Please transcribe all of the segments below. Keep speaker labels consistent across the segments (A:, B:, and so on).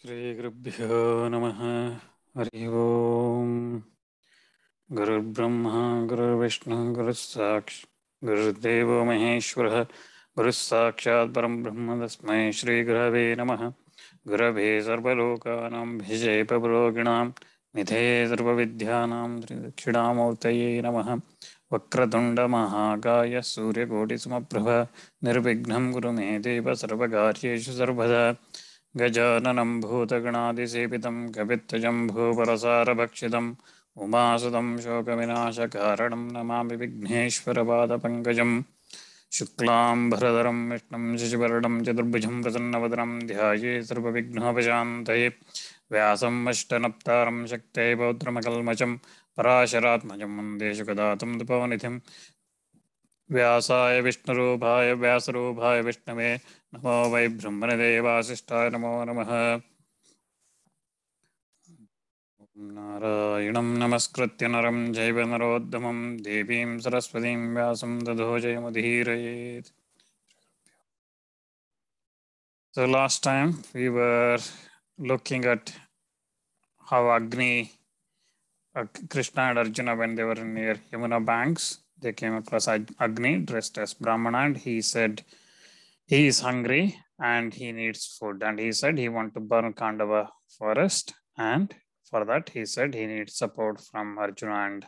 A: Shri Gurubhyo Namaha. Hari Om. Guru Brahma, Guru Vishnu, Guru Saksh, Guru Devo Maheshwara, Guru Sakshat Param Brahma Tasmai Shri Gurave Namaha. Gurave Sarvalokanam Bhije Pavroginam Nidhe Sarva Vidyanam Dakshidamurtaye Namaha. Vakratunda Mahakaya Surya Koti Samaprabha Nirvignam Guru Me Deva Sarvagaryeshu Sarvada गजाननं भूतगणादिसेवितं कपित्थजम्भूपरसारभक्षितम् उमासुतं शोकविनाशकारणं Namami विघ्नेश्वरपादपङ्कजं शुक्लाम्बरधरं विष्णुं शशिवर्णं चतुर्भुजं प्रसन्नवदनं ध्याये सर्वविघ्नोपशान्तये व्यासं वष्टनप्तारं शक्त्यै पौत्रमकल्मषं पराशरात्मजं वन्दे शुकदातं तपोनिधिं व्यासाय विष्णुरूपाय व्यासरूपाय विष्णवे नमो वै ब्रह्मणदेवासिष्ठाय नमो नमः। नारायणं नमस्कृत्य नरं चैव नरोत्तमं देवीं सरस्वतीं व्यासं ततो जयमुदीरयेत्. So last time we were looking at how Agni, Krishna and Arjuna, when they were near Yamuna banks, they came across Agni dressed as Brahmana, and he said he is hungry and he needs food. And he said he wants to burn Khandava forest, and for that he said he needs support from Arjuna and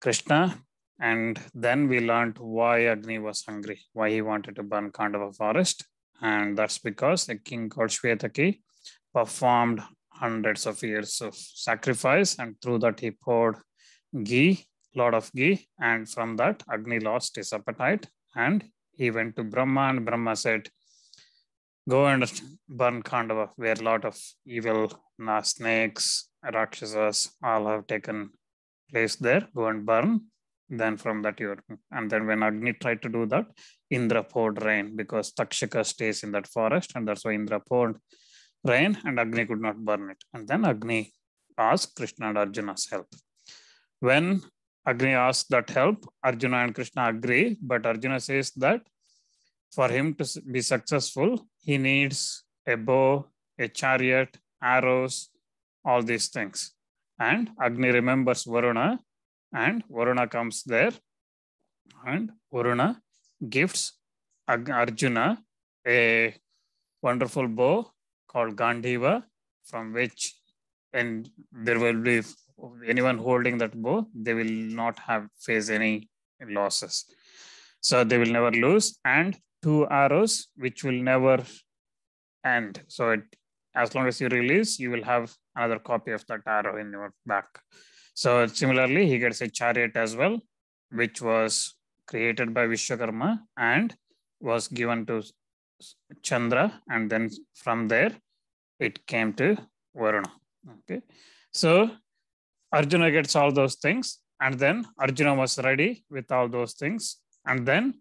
A: Krishna. And then we learned why Agni was hungry, why he wanted to burn Khandava forest. And that's because a king called Shvetaki performed hundreds of years of sacrifice, and through that he poured ghee, lot of ghee, and from that Agni lost his appetite and he went to Brahma, and Brahma said, go and burn Khandava, where a lot of evil snakes, Rakshasas, all have taken place there. Go and burn. Then from that and then when Agni tried to do that, Indra poured rain, because Takshaka stays in that forest, and that's why Indra poured rain and Agni could not burn it. And then Agni asked Krishna and Arjuna's help. When Agni asked that help, Arjuna and Krishna agree, but Arjuna says that for him to be successful, he needs a bow, a chariot, arrows, all these things. And Agni remembers Varuna, and Varuna comes there, and Varuna gifts Arjuna a wonderful bow called Gandhiva, from which, and there will be anyone holding that bow, they will not face any losses. So they will never lose, and 2 arrows which will never end. So as long as you release, you will have another copy of that arrow in your back. So similarly, he gets a chariot as well, which was created by Vishwakarma and was given to Chandra, and then from there it came to Varuna. Okay, so Arjuna gets all those things, and then Arjuna was ready with all those things, and then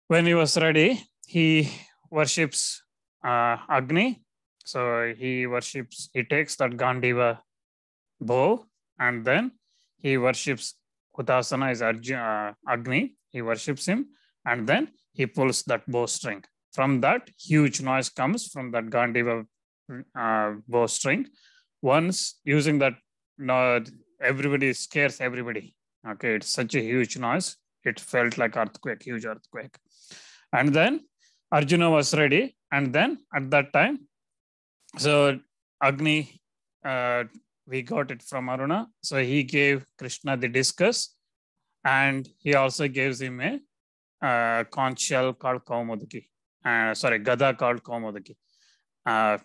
A: when he was ready, he worships Agni. So he takes that Gandhiva bow, and then he worships Hutasana is Agni. He worships him, and then he pulls that bowstring. From that, huge noise comes from that Gandhiva bowstring. Once using that, everybody scares everybody. Okay, it's such a huge noise. It felt like earthquake, huge earthquake. And then Arjuna was ready, and then at that time, so Agni, we got it from Aruna. So he gave Krishna the discus, and he also gives him a conch shell called Kaumudaki. Gada called Kaumudaki,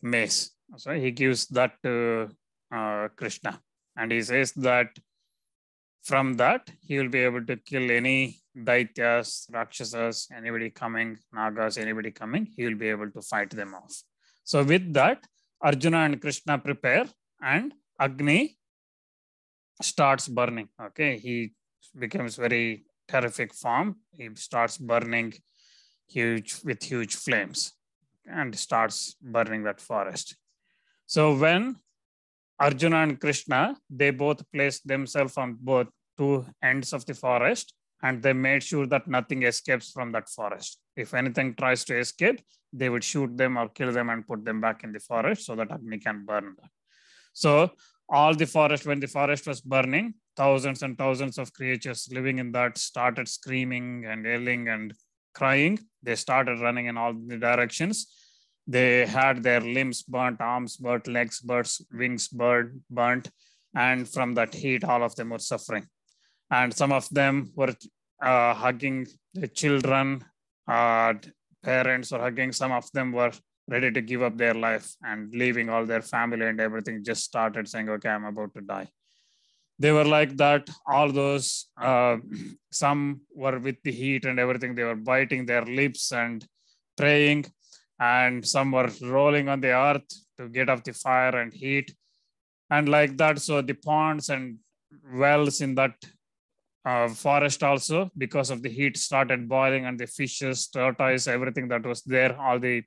A: mace. So he gives that to Krishna, and he says that from that he will be able to kill any Daityas, Rakshasas, anybody coming, Nagas, anybody coming, he will be able to fight them off. So with that, Arjuna and Krishna prepare, and Agni starts burning. Okay, he becomes very terrific form. He starts burning with huge flames and starts burning that forest. So when Arjuna and Krishna, they both place themselves on both 2 ends of the forest, and they made sure that nothing escapes from that forest. If anything tries to escape, they would shoot them or kill them and put them back in the forest so that Agni can burn them. So all the forest, when the forest was burning, thousands and thousands of creatures living in that started screaming and yelling and crying. They started running in all the directions. They had their limbs burnt, arms burnt, legs burnt, wings burnt. And from that heat, all of them were suffering. And some of them were hugging the children, parents were hugging. Some of them were ready to give up their life and leaving all their family and everything, just started saying, okay, I'm about to die. They were like that. All those, some were with the heat and everything. They were biting their lips and praying. And some were rolling on the earth to get off the fire and heat. And like that, so the ponds and wells in that forest also, because of the heat, started boiling, and the fishes, tortoise, everything that was there, all the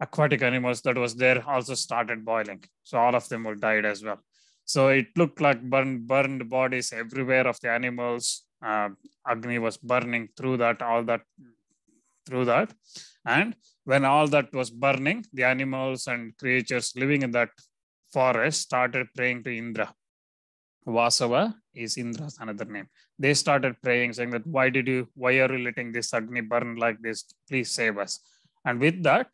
A: aquatic animals that was there also started boiling. So all of them were died as well. So it looked like burned bodies everywhere of the animals. Agni was burning through that, through that. And when all that was burning, the animals and creatures living in that forest started praying to Indra. Vasava is Indra's another name. They started praying, saying that, why are you letting this Agni burn like this? Please save us. And with that,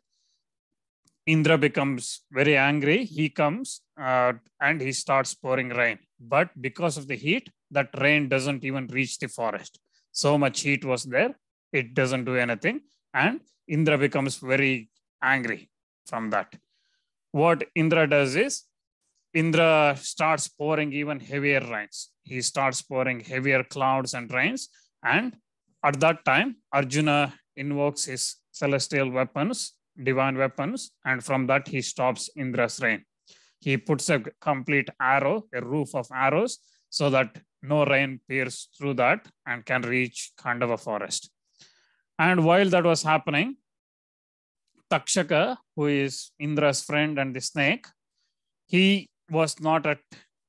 A: Indra becomes very angry. He comes and he starts pouring rain. But because of the heat, that rain doesn't even reach the forest. So much heat was there, it doesn't do anything. And Indra becomes very angry from that. What Indra does is, Indra starts pouring even heavier rains. He starts pouring heavier clouds and rains. And at that time, Arjuna invokes his celestial weapons, divine weapons, and from that he stops Indra's rain. He puts a complete arrow, a roof of arrows, so that no rain pierces through that and can reach Khandava forest. And while that was happening, Takshaka, who is Indra's friend and the snake, he was not at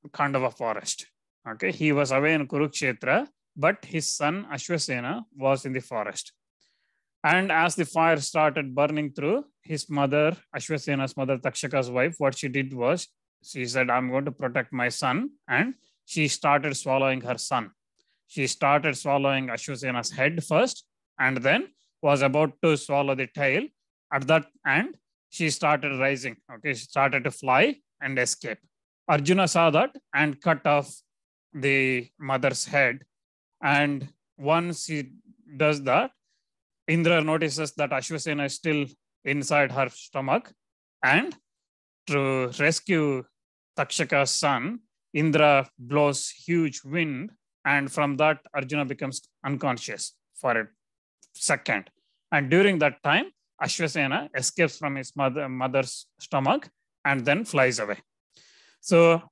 A: Khandava forest. Okay, he was away in Kurukshetra, but his son Ashwasena was in the forest. And as the fire started burning through, his mother, Ashwasena's mother, Takshaka's wife, what she did was, she said, I'm going to protect my son. And she started swallowing her son. She started swallowing Ashwasena's head first, and then was about to swallow the tail. At that end, she started rising. Okay, she started to fly and escape. Arjuna saw that and cut off the mother's head. And once he does that, Indra notices that Ashwasena is still inside her stomach. And to rescue Takshaka's son, Indra blows huge wind. And from that, Arjuna becomes unconscious for a second. And during that time, Ashwasena escapes from his mother's stomach and then flies away. So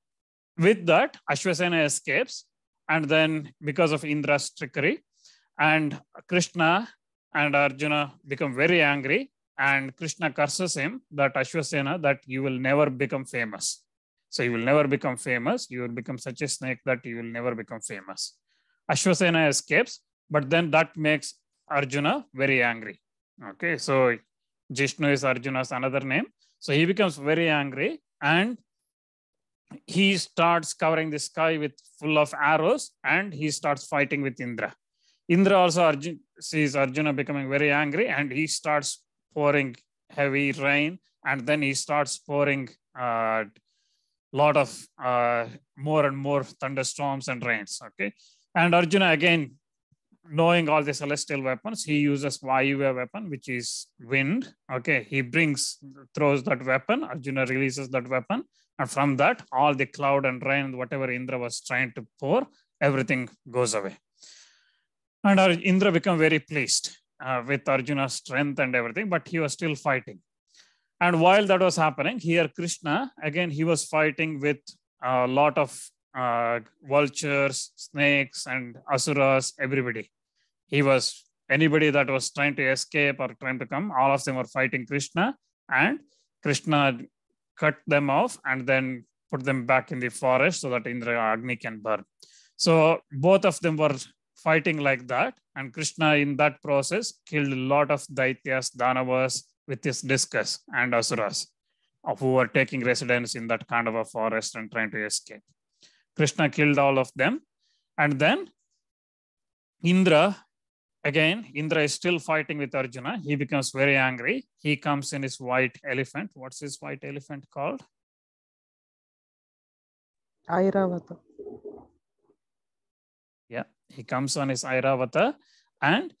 A: with that, Ashwasena escapes. And then because of Indra's trickery, and Krishna and Arjuna become very angry, and Krishna curses him, that Ashwasena, that you will never become famous. So you will never become famous. You will become such a snake that you will never become famous. Ashwasena escapes, but then that makes Arjuna very angry. Okay, so Jishnu is Arjuna's another name. So he becomes very angry and he starts covering the sky with full of arrows and he starts fighting with Indra. Indra also sees Arjuna becoming very angry and he starts pouring heavy rain, and then he starts pouring lot of more and more thunderstorms and rains. Okay, and Arjuna, again, knowing all the celestial weapons, he uses Vayuva weapon, which is wind. Okay, he throws that weapon. Arjuna releases that weapon, and from that, all the cloud and rain, whatever Indra was trying to pour, everything goes away. And Indra became very pleased with Arjuna's strength and everything, but he was still fighting. And while that was happening, here Krishna, again, he was fighting with a lot of vultures, snakes, and asuras, everybody. Anybody that was trying to escape or trying to come, all of them were fighting Krishna, and Krishna cut them off and then put them back in the forest so that Indra Agni can burn. So both of them were fighting like that. And Krishna in that process killed a lot of Daityas, Danavas with his discus and Asuras who were taking residence in that Khandava forest and trying to escape. Krishna killed all of them. And then Indra, again, Indra is still fighting with Arjuna. He becomes very angry. He comes in his white elephant. What's his white elephant called?
B: Airavata.
A: Yeah, he comes on his Airavata, and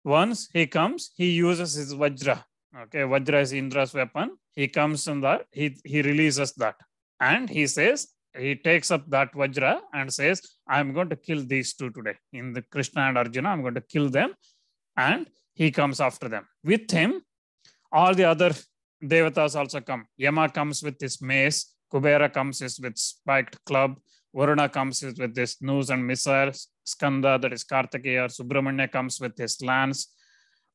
A: once he comes, he uses his Vajra. Okay, Vajra is Indra's weapon. He comes in that, he releases that, and he says, he takes up that Vajra and says, I'm going to kill these two today. In the Krishna and Arjuna, I'm going to kill them. And he comes after them. With him, all the other Devatas also come. Yama comes with his mace. Kubera comes with spiked club. Varuna comes with this noose and missiles. Skanda, that is Kartikeya, Subramanya comes with his lance.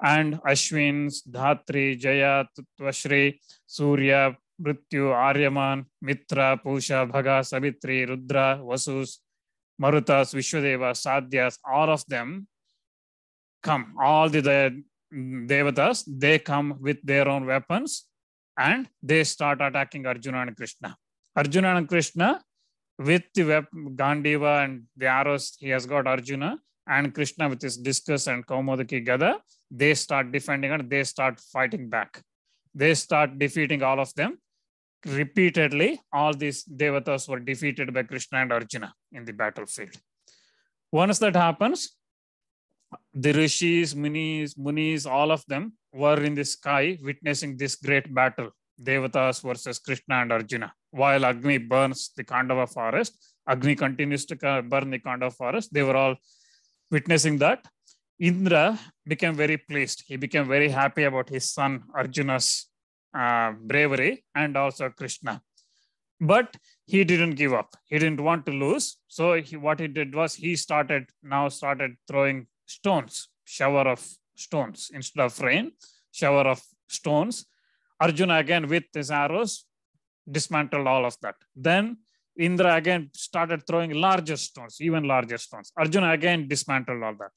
A: And Ashwins, Dhatri, Jaya, Tvashri, Surya, Mrityu, Aryaman, Mitra, Pusha, Bhaga, Savitri, Rudra, Vasus, Marutas, Vishwadeva, Sadhyas, all of them come. All the Devatas, they come with their own weapons and they start attacking Arjuna and Krishna. Arjuna and Krishna, with the Gandiva and the arrows, he has got Arjuna, and Krishna with his discus and Kaumodaki Gada, they start defending and they start fighting back. They start defeating all of them. Repeatedly, all these Devatas were defeated by Krishna and Arjuna in the battlefield. Once that happens, the Rishis, Munis, all of them were in the sky witnessing this great battle, Devatas versus Krishna and Arjuna. While Agni burns the Khandava forest, Agni continues to burn the Khandava forest. They were all witnessing that. Indra became very pleased. He became very happy about his son Arjuna's bravery and also Krishna. But he didn't give up. He didn't want to lose. So what he did was he started throwing stones, shower of stones. Instead of rain, shower of stones. Arjuna again with his arrows dismantled all of that. Then Indra again started throwing larger stones, even larger stones. Arjuna again dismantled all that.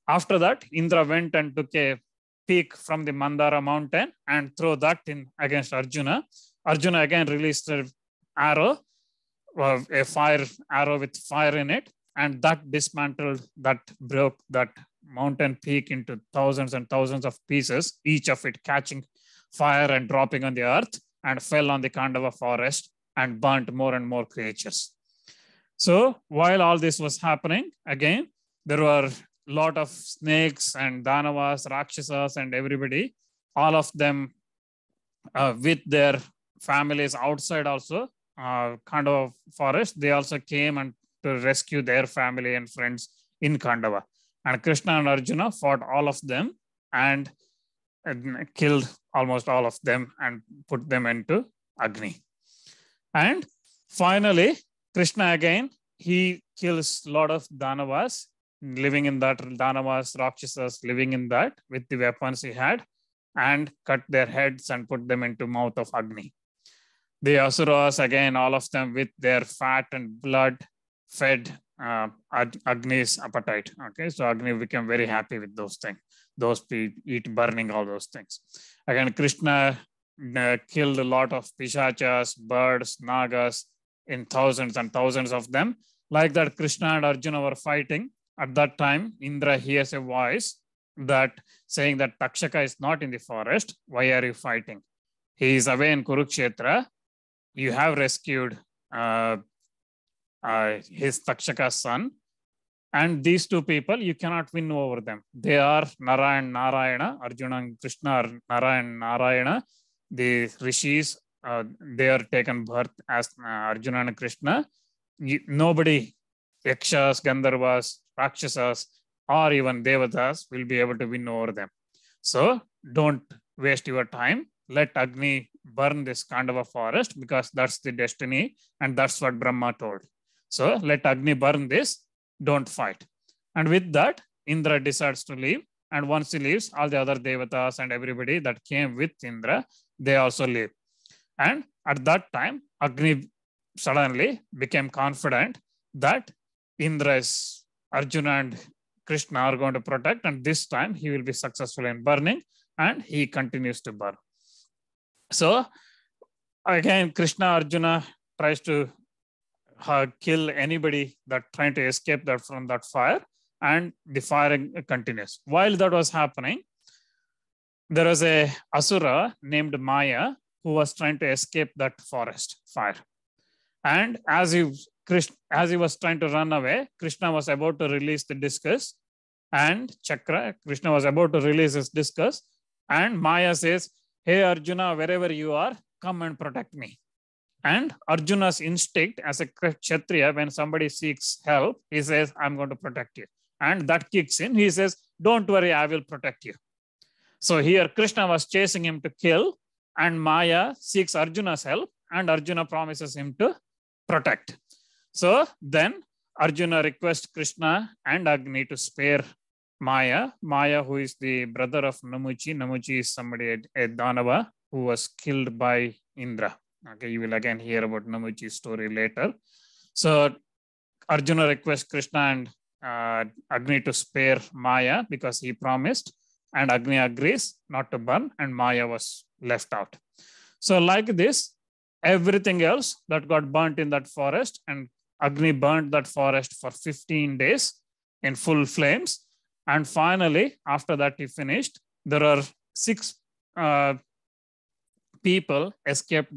A: After that, Indra went and took a peak from the Mandara mountain and threw that in against Arjuna. Arjuna again released an arrow, a fire arrow with fire in it, and that dismantled, that broke that mountain peak into thousands and thousands of pieces, each of it catching fire and dropping on the earth, and fell on the Khandava forest and burnt more and more creatures. So while all this was happening, again, there were a lot of snakes and Danavas, Rakshasas, and everybody, all of them with their families outside also, Khandava forest, they also came and to rescue their family and friends in Khandava. And Krishna and Arjuna fought all of them and killed almost all of them and put them into Agni. And finally, Krishna again, he kills a lot of Danavas living in that, Danavas, Rakshasas living in that with the weapons he had, and cut their heads and put them into mouth of Agni. The Asuras, again, all of them with their fat and blood fed Agni's appetite. Okay, so Agni became very happy with those things. Those eat burning all those things. Again, Krishna killed a lot of Pishachas, birds, Nagas, in thousands and thousands of them. Like that, Krishna and Arjuna were fighting. At that time, Indra hears a voice that saying that Takshaka is not in the forest. Why are you fighting? He is away in Kurukshetra. You have rescued his Takshaka's son. And these two people, you cannot win over them. They are Nara and Narayana. Arjuna and Krishna are Nara and Narayana. The rishis, they are taken birth as Arjuna and Krishna. Nobody, Yakshas, Gandharvas, Rakshasas, or even Devatas will be able to win over them. So don't waste your time. Let Agni burn this Khandava forest because that's the destiny and that's what Brahma told. So let Agni burn this, don't fight. And with that, Indra decides to leave. And once he leaves, all the other Devatas and everybody that came with Indra, they also leave. And at that time, Agni suddenly became confident that Indra is Arjuna and Krishna are going to protect, and this time he will be successful in burning, and he continues to burn. So again, Krishna Arjuna tries to kill anybody that trying to escape that from that fire, and the firing continues. While that was happening, there was a asura named Maya who was trying to escape that forest fire. And as he was trying to run away, Krishna was about to release the discus and chakra. Krishna was about to release his discus, and Maya says, "Hey Arjuna, wherever you are, come and protect me." And Arjuna's instinct as a Kshatriya, when somebody seeks help, he says, "I'm going to protect you." And that kicks in. He says, "Don't worry, I will protect you." So here Krishna was chasing him to kill, and Maya seeks Arjuna's help, and Arjuna promises him to protect. So then Arjuna requests Krishna and Agni to spare Maya. Maya, who is the brother of Namuchi. Namuchi is somebody, a Danava, who was killed by Indra. Okay, you will again hear about Namuchi's story later. So Arjuna requests Krishna and Agni to spare Maya because he promised, and Agni agrees not to burn, and Maya was left out. So like this, everything else that got burnt in that forest, and Agni burnt that forest for 15 days in full flames. And finally, after that he finished, there are 6 people escaped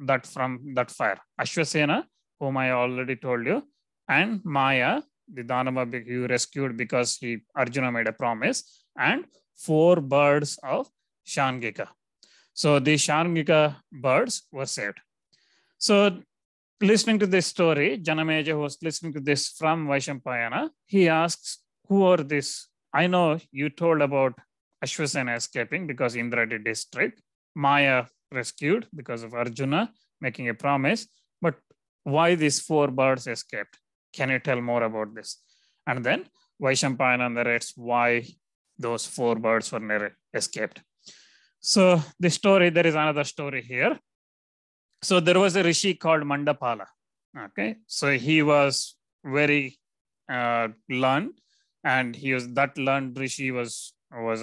A: that from that fire. Ashwasena, whom I already told you, and Maya, the Danava he rescued because Arjuna made a promise, and 4 birds of Sharngika. So the Sharngika birds were saved. So listening to this story, Janameja, who was listening to this from Vaishampayana, he asks, who are these? I know you told about Ashwasena escaping because Indra did his trick. Maya rescued because of Arjuna making a promise. But why these 4 birds escaped? Can you tell more about this? And then Vaishampayana narrates why those 4 birds were never escaped. So the story, there is another story here. So there was a rishi called Mandapala. Okay, so he was very learned, and that learned rishi was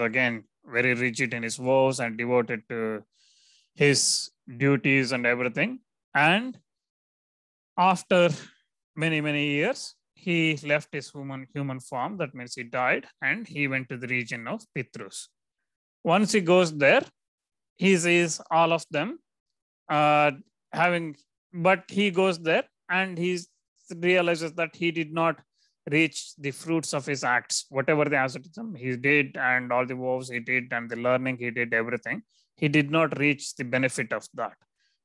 A: again very rigid in his vows and devoted to his duties and everything. And after many years, he left his human form. That means he died, and he went to the region of Pitrus. Once he goes there, he sees all of them but he goes there and he realizes that he did not reach the fruits of his acts. Whatever the asceticism he did, and all the vows he did, and the learning he did, everything, he did not reach the benefit of that.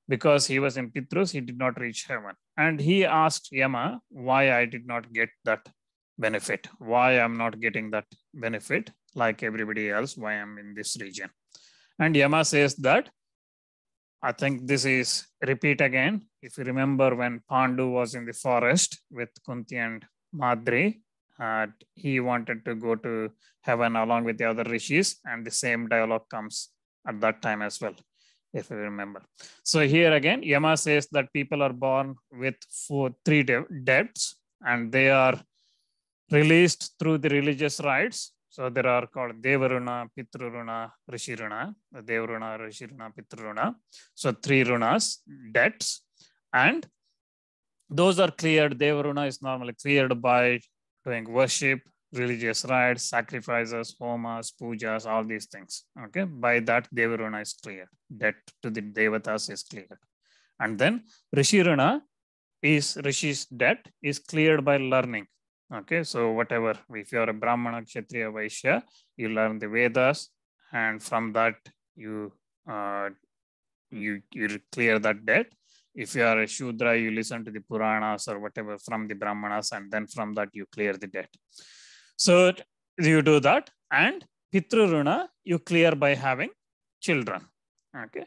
A: Because he was in Pitrus, he did not reach heaven. And he asked Yama, why I did not get that benefit, why I'm not getting that benefit like everybody else, why I'm in this region. And Yama says that, I think this is repeat again. If you remember when Pandu was in the forest with Kunti and Madri, he wanted to go to heaven along with the other rishis, and the same dialogue comes at that time as well, if you remember. So here again, Yama says that people are born with 3 debts, and they are released through the religious rites. So there are called Devaruna, Pitruruna, Rishiruna, Devaruna, Rishiruna, Pitruruna. So 3 runas, debts, and those are cleared. Devaruna is normally cleared by doing worship, religious rites, sacrifices, homas, pujas, all these things. Okay, by that Devaruna is cleared. Debt to the Devatas is cleared. And then Rishiruna is Rishi's debt is cleared by learning. Okay, so whatever, if you're a Brahmana, Kshatriya, Vaishya, you learn the Vedas, and from that you clear that debt. If you are a Shudra, you listen to the Puranas or whatever from the Brahmanas, and then from that you clear the debt. So you do that, and Pitruruna you clear by having children. Okay,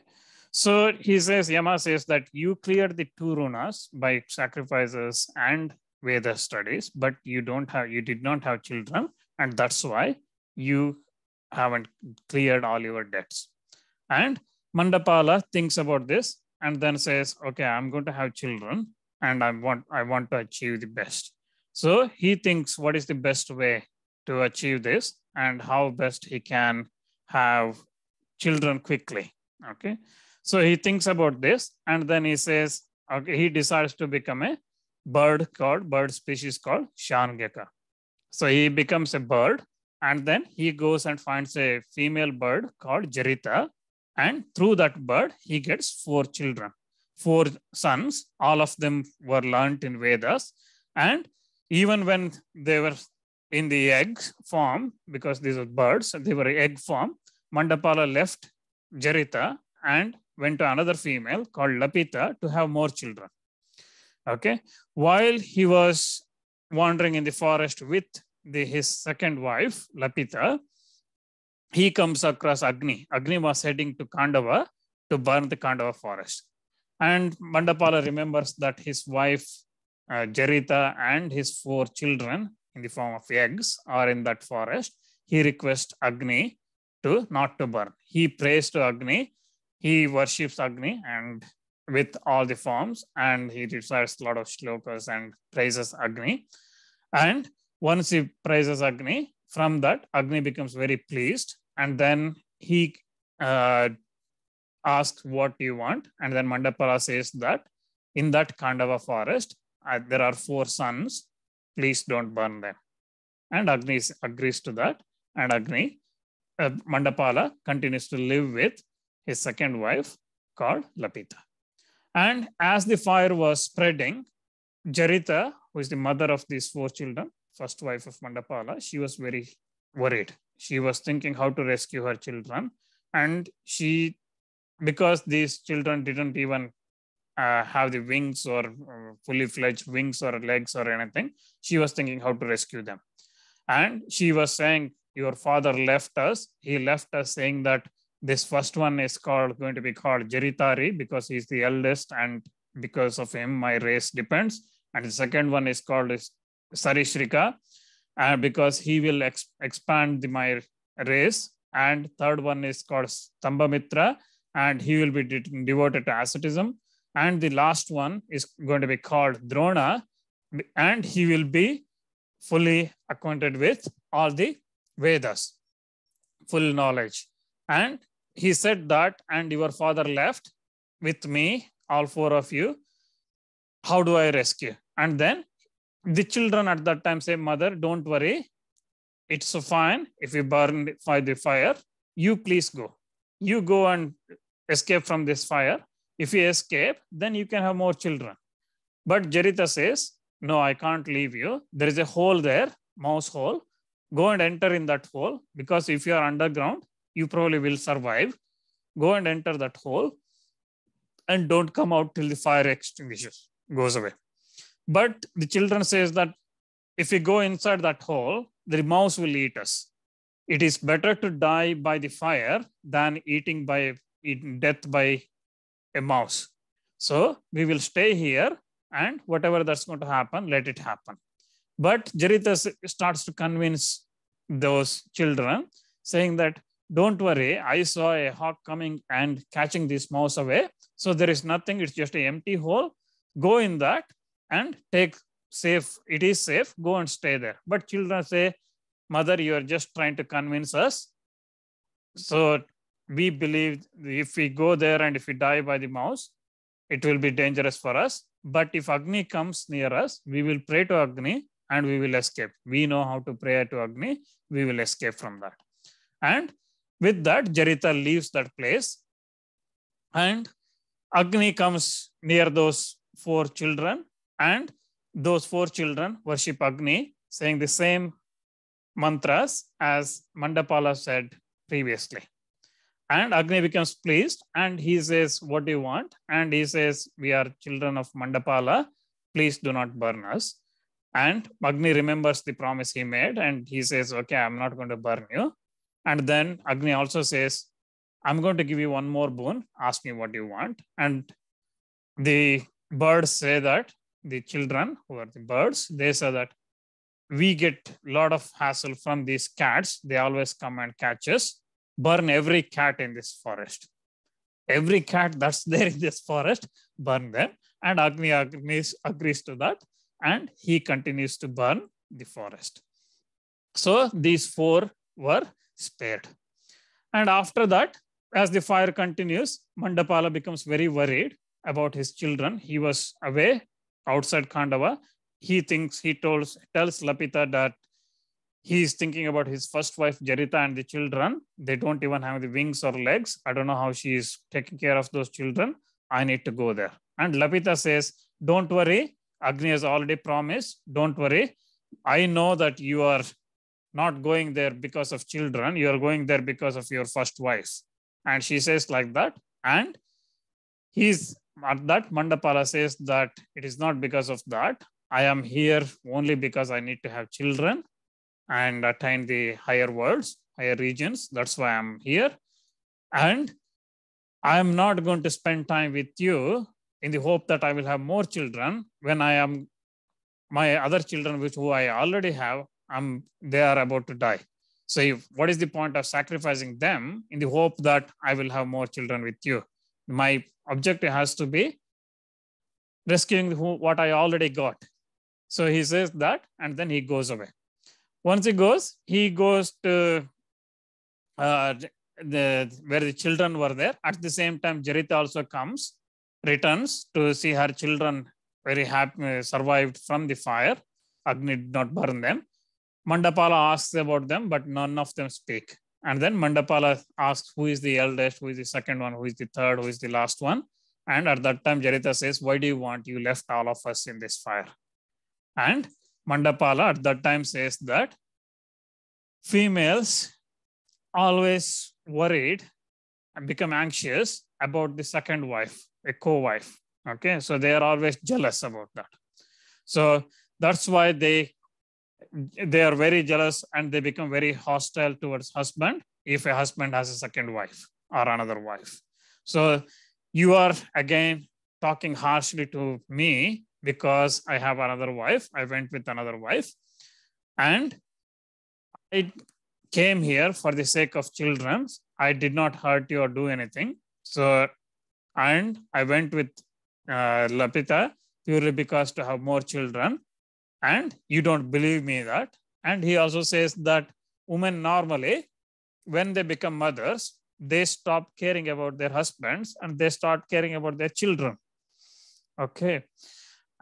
A: so he says, Yama says that you cleared the 2 runas by sacrifices and Veda studies, but you did not have children, and that's why you haven't cleared all your debts. And Mandapala thinks about this and then says, okay, I'm going to have children, and I want to achieve the best. So he thinks, what is the best way to achieve this and how best he can have children quickly. Okay. So he thinks about this and then he says, okay, he decides to become a bird species called Sharnghikas. So he becomes a bird and then he goes and finds a female bird called Jarita. And through that bird, he gets 4 children, 4 sons. All of them were learnt in Vedas. And even when they were in the egg form, because these are birds, they were egg form, Mandapala left Jarita and went to another female called Lapita to have more children. Okay. While he was wandering in the forest with his second wife, Lapita, he comes across Agni. Agni was heading to Khandava to burn the Khandava forest. And Mandapala remembers that his wife, Jarita, and his 4 children in the form of eggs are in that forest. He requests Agni to not to burn. He prays to Agni. He worships Agni and with all the forms, and he recites a lot of shlokas and praises Agni. And once he praises Agni, from that, Agni becomes very pleased. And then he asks, what do you want? And then Mandapala says that in that Khandava forest, there are 4 sons. Please don't burn them. And Agni agrees to that. And Mandapala continues to live with his second wife called Lapita. And as the fire was spreading, Jarita, who is the mother of these 4 children, first wife of Mandapala, she was very worried. She was thinking how to rescue her children. And because these children didn't even have the wings or fully fledged wings or legs or anything, she was thinking how to rescue them. And she was saying, your father left us. He left us saying that this first one is going to be called Jaritari because he's the eldest and because of him, my race depends. And the second one is called Sarishrika because he will expand my race. And third one is called Stambhamitra and he will be devoted to asceticism. And the last one is going to be called Drona and he will be fully acquainted with all the Vedas, full knowledge. And he said that, and your father left with me, all 4 of you. How do I rescue? And then the children at that time say, mother, don't worry. It's so fine if we burn by the fire. You please go. You go and escape from this fire. If you escape, then you can have more children. But Jarita says, no, I can't leave you. There is a hole there, mouse hole. Go and enter in that hole because if you are underground, you probably will survive. Go and enter that hole and don't come out till the fire extinguishes, goes away. But the children says that if we go inside that hole, the mouse will eat us. It is better to die by the fire than eating death by a mouse. So we will stay here and whatever that's going to happen, let it happen. But Jarita starts to convince those children saying that, don't worry, I saw a hawk coming and catching this mouse away. So there is nothing, it's just an empty hole. Go in that and take safe, it is safe, go and stay there. But children say, mother, you are just trying to convince us. So we believe if we go there and if we die by the mouse, it will be dangerous for us. But if Agni comes near us, we will pray to Agni and we will escape. We know how to pray to Agni, we will escape from that. And with that, Jarita leaves that place and Agni comes near those 4 children and those 4 children worship Agni, saying the same mantras as Mandapala said previously. And Agni becomes pleased and he says, what do you want? And he says, we are children of Mandapala, please do not burn us. And Agni remembers the promise he made and he says, okay, I'm not going to burn you. And then Agni also says, I'm going to give you one more boon, ask me what you want. And the birds say that, the children who are the birds, they say that we get a lot of hassle from these cats. They always come and catch us. Burn every cat in this forest. Every cat that's there in this forest, burn them. And Agni agrees to that. And he continues to burn the forest. So these four were spared. And after that, as the fire continues, Mandapala becomes very worried about his children. He was away outside Khandava. He tells Lapita that he is thinking about his first wife, Jarita, and the children. They don't even have the wings or legs. I don't know how she is taking care of those children. I need to go there. And Lapita says, don't worry. Agni has already promised. Don't worry. I know that you are not going there because of children. You are going there because of your first wife. And she says like that. And he's at that, Mandapala says that it is not because of that. I am here only because I need to have children and attain the higher worlds, higher regions. That's why I'm here. And I'm not going to spend time with you in the hope that I will have more children when my other children, who I already have, they are about to die. So what is the point of sacrificing them in the hope that I will have more children with you? My objective has to be rescuing what I already got. So he says that, and then he goes away. Once he goes to where the children were there. At the same time, Jarita also returns to see her children very happy, survived from the fire. Agni did not burn them. Mandapala asks about them, but none of them speak. And then Mandapala asks who is the eldest, who is the second one, who is the third, who is the last one. And at that time, Jarita says, why do you want? You left all of us in this fire. And Mandapala at that time says that females always worried and become anxious about the second wife, a co-wife. Okay, so they are always jealous about that. So that's why they are very jealous and they become very hostile towards husband if a husband has a second wife or another wife. So you are again talking harshly to me because I have another wife. I went with another wife and I came here for the sake of children. I did not hurt you or do anything. So, and I went with Lapita purely because to have more children. And you don't believe me that. And he also says that women normally, when they become mothers, they stop caring about their husbands and they start caring about their children. Okay.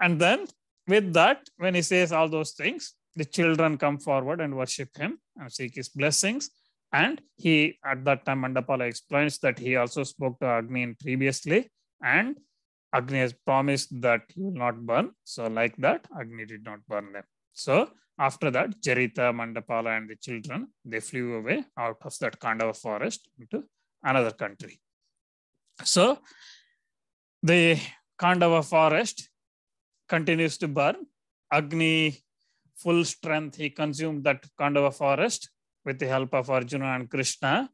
A: And then with that, when he says all those things, the children come forward and worship him and seek his blessings. And he, at that time, Mandapala explains that he also spoke to Agni previously, and Agni has promised that he will not burn. So like that, Agni did not burn them. So after that, Jarita, Mandapala, and the children, they flew away out of that Khandava forest into another country. So the Khandava forest continues to burn. Agni, full strength, he consumed that Khandava forest with the help of Arjuna and Krishna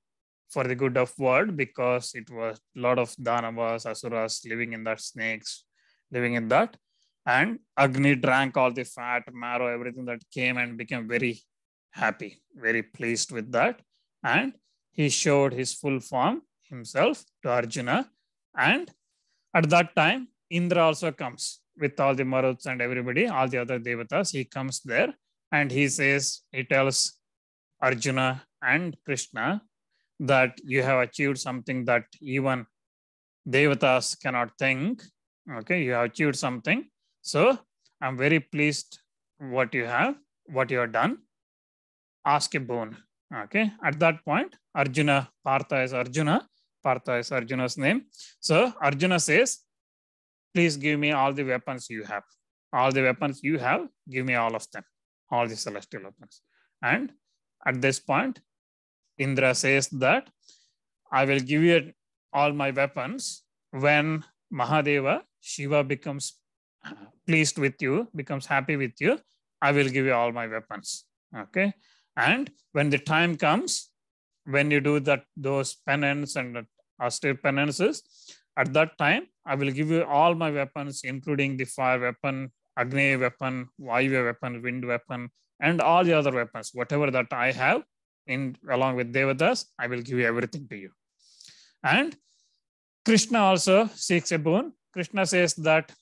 A: for the good of world, because it was a lot of Danavas, Asuras living in that, snakes living in that. And Agni drank all the fat, marrow, everything that came and became very happy, very pleased with that. And he showed his full form himself to Arjuna. And at that time, Indra also comes with all the Maruts and everybody, all the other Devatas. He comes there and he tells Arjuna and Krishna that you have achieved something that even Devatas cannot think. Okay, you have achieved something. So I'm very pleased what you have done. Ask a boon. Okay, at that point, Partha is Arjuna's name. So Arjuna says, please give me all the weapons you have. All the weapons you have, give me all of them, all the celestial weapons. And at this point, Indra says that I will give you all my weapons when Mahadeva, Shiva, becomes pleased with you, becomes happy with you. I will give you all my weapons. Okay. And when the time comes, when you do those penance and austere penances, at that time, I will give you all my weapons, including the fire weapon, Agni weapon, Vayu weapon, wind weapon, and all the other weapons, whatever that I have, along with Devatas, I will give you everything to you. And Krishna also seeks a boon. Krishna says that,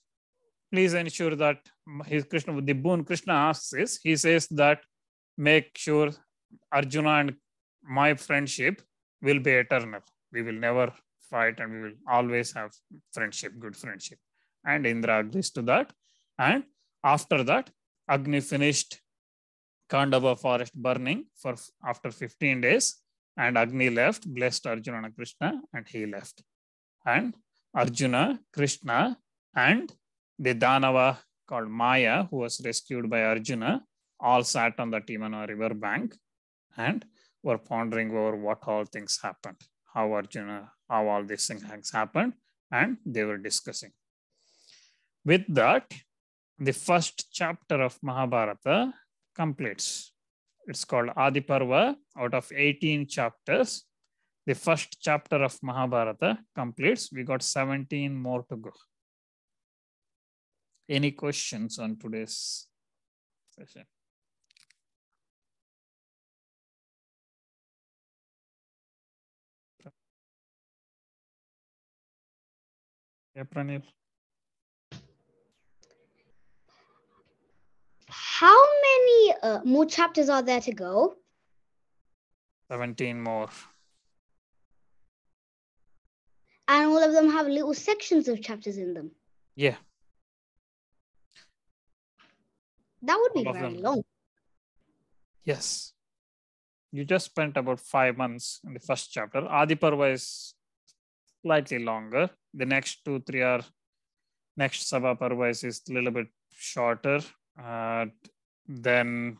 A: please ensure that the boon Krishna asks is, he says that make sure Arjuna and my friendship will be eternal. We will never fight and we will always have friendship, good friendship. And Indra agrees to that. And after that, Agni finished Khandava forest burning for after 15 days. And Agni left, blessed Arjuna and Krishna, and he left. And Arjuna, Krishna, and the Danava called Maya, who was rescued by Arjuna, all sat on the Timana river bank and were pondering over what all things happened, how all these things happened, and they were discussing. With that, the first chapter of Mahabharata completes. It's called Adi Parva. Out of 18 chapters, the first chapter of Mahabharata completes. We got 17 more to go. Any questions on today's session? Yeah, Pranil.
B: How many more chapters are there to go?
A: 17 more.
B: And all of them have little sections of chapters in them.
A: Yeah.
B: That would be
A: All of
B: very
A: them.
B: long.
A: Yes. You just spent about 5 months in the first chapter. Adi Parva is slightly longer. The next 2-3 are next Sabha Parva is a little bit shorter. Then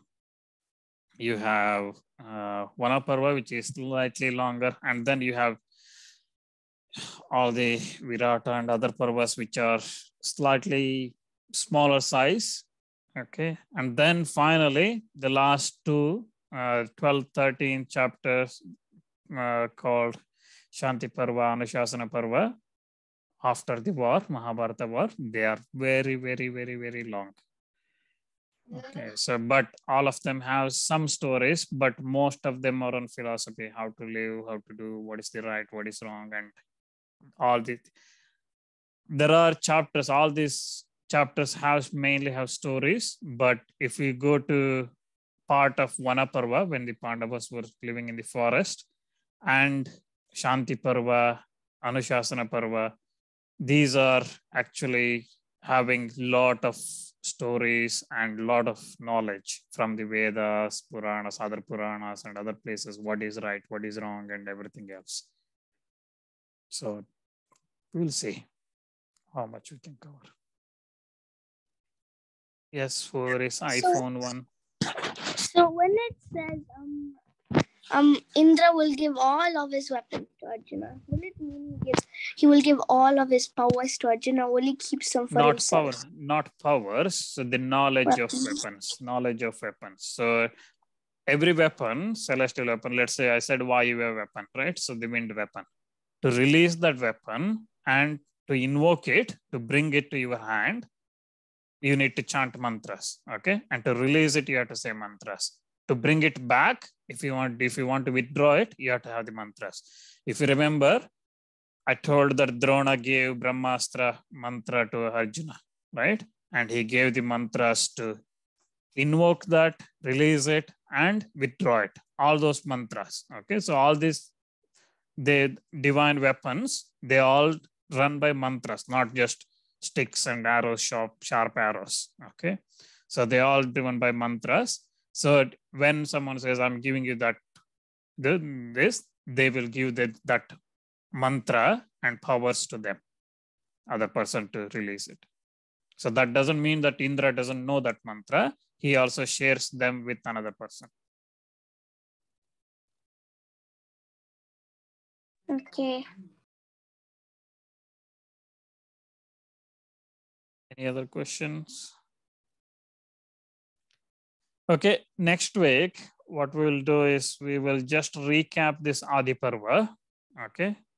A: you have Vana Parva, which is slightly longer. And then you have all the Virata and other Parvas, which are slightly smaller size. Okay. And then finally, the last two, 12, 13 chapters called Shanti Parva, Anushasana Parva, after the war, Mahabharata war, they are very, very, very, very long. Okay, so but all of them have some stories, but most of them are on philosophy, how to live, how to do, what is the right, what is wrong, and all the. There are chapters. All these chapters mainly have stories, but if we go to part of Vana Parva, when the Pandavas were living in the forest, and Shanti Parva, Anushasana Parva, these are actually having lot of stories and lot of knowledge from the Vedas, Puranas, other Puranas, and other places, what is right, what is wrong, and everything else. So we'll see how much we can cover. Yes, for his iPhone 1.
B: So when it says Indra will give all of his weapons to Arjuna, will it mean he will give all of his powers to Arjuna, or will he keep some for himself?
A: Not powers, so the knowledge of weapons. So every weapon, celestial weapon, let's say I said Vayuva weapon, right? So the wind weapon. To release that weapon and to invoke it, to bring it to your hand, you need to chant mantras, okay? And to release it, you have to say mantras. To bring it back, if you want to withdraw it, you have to have the mantras. If you remember, I told that Drona gave Brahmastra mantra to Arjuna, right? And he gave the mantras to invoke that, release it, and withdraw it. All those mantras, okay? So all these, the divine weapons, they all run by mantras, not just sticks and arrows, sharp arrows, okay? So they all driven by mantras. So when someone says, I'm giving you that, this, they will give that mantra and powers to them, other person to release it. So that doesn't mean that Indra doesn't know that mantra. He also shares them with another person.
B: Okay.
A: Any other questions? Okay, next week, what we will do is we will just recap this Adi Parva. Okay,